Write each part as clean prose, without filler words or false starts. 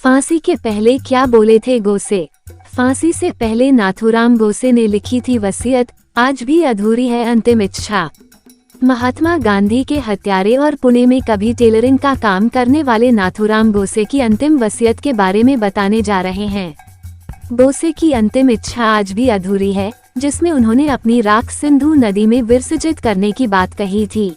फांसी के पहले क्या बोले थे गोसे। फांसी से पहले नाथूराम गोसे ने लिखी थी वसीयत, आज भी अधूरी है अंतिम इच्छा। महात्मा गांधी के हत्यारे और पुणे में कभी टेलरिंग का काम करने वाले नाथूराम गोसे की अंतिम वसीयत के बारे में बताने जा रहे हैं। गोसे की अंतिम इच्छा आज भी अधूरी है, जिसमें उन्होंने अपनी राख सिंधु नदी में विसर्जित करने की बात कही थी।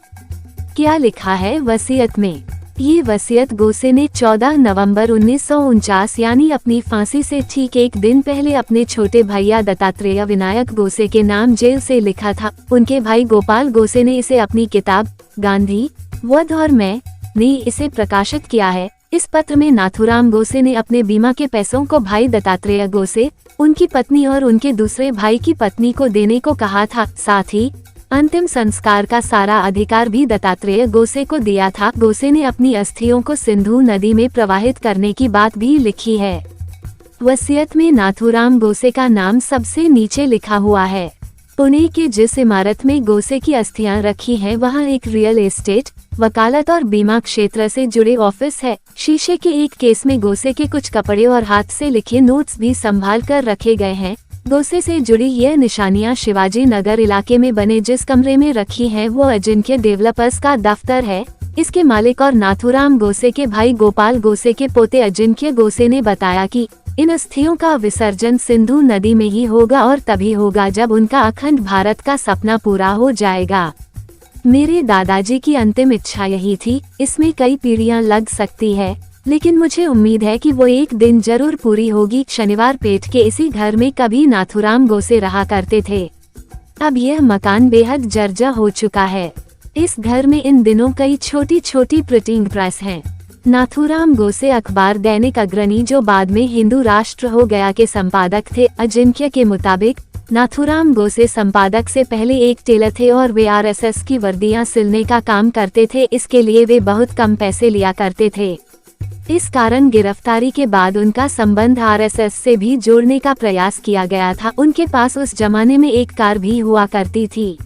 क्या लिखा है वसीयत में? ये वसीयत गोसे ने 14 नवंबर 1949 यानी अपनी फांसी से ठीक एक दिन पहले अपने छोटे भैया दत्तात्रेय विनायक गोसे के नाम जेल से लिखा था। उनके भाई गोपाल गोसे ने इसे अपनी किताब गांधी, वध और मैं ने इसे प्रकाशित किया है। इस पत्र में नाथूराम गोसे ने अपने बीमा के पैसों को भाई दत्तात्रेय गोसे, उनकी पत्नी और उनके दूसरे भाई की पत्नी को देने को कहा था। साथ ही अंतिम संस्कार का सारा अधिकार भी दत्तात्रेय गोसे को दिया था। गोसे ने अपनी अस्थियों को सिंधु नदी में प्रवाहित करने की बात भी लिखी है। वसीयत में नाथूराम गोसे का नाम सबसे नीचे लिखा हुआ है। पुणे के जिस इमारत में गोसे की अस्थियां रखी हैं, वहां एक रियल एस्टेट, वकालत और बीमा क्षेत्र से जुड़े ऑफिस है। शीशे के एक केस में गोसे के कुछ कपड़े और हाथ से लिखे नोट्स भी संभाल कर रखे गए हैं। गोसे से जुड़ी यह निशानियां शिवाजी नगर इलाके में बने जिस कमरे में रखी हैं, वो अजिंक्य डेवलपर्स का दफ्तर है। इसके मालिक और नाथूराम गोसे के भाई गोपाल गोसे के पोते अजिंक्य गोसे ने बताया कि इन अस्थियों का विसर्जन सिंधु नदी में ही होगा और तभी होगा जब उनका अखंड भारत का सपना पूरा हो जाएगा। मेरे दादाजी की अंतिम इच्छा यही थी। इसमें कई पीढ़ियां लग सकती है, लेकिन मुझे उम्मीद है कि वो एक दिन जरूर पूरी होगी। शनिवार पेट के इसी घर में कभी नाथूराम गोसे रहा करते थे। अब यह मकान बेहद जर्जर हो चुका है। इस घर में इन दिनों कई छोटी छोटी प्रिंटिंग प्रेस हैं। नाथूराम गोसे अखबार दैनिक अग्रणी, जो बाद में हिंदू राष्ट्र हो गया, के संपादक थे। अजिंक्य के मुताबिक नाथूराम गोसे संपादक से पहले एक टेलर थे और वे आरएसएस की वर्दियां सिलने का काम करते थे। इसके लिए वे बहुत कम पैसे लिया करते थे। इस कारण गिरफ्तारी के बाद उनका संबंध आरएसएस से भी जोड़ने का प्रयास किया गया था। उनके पास उस जमाने में एक कार भी हुआ करती थी।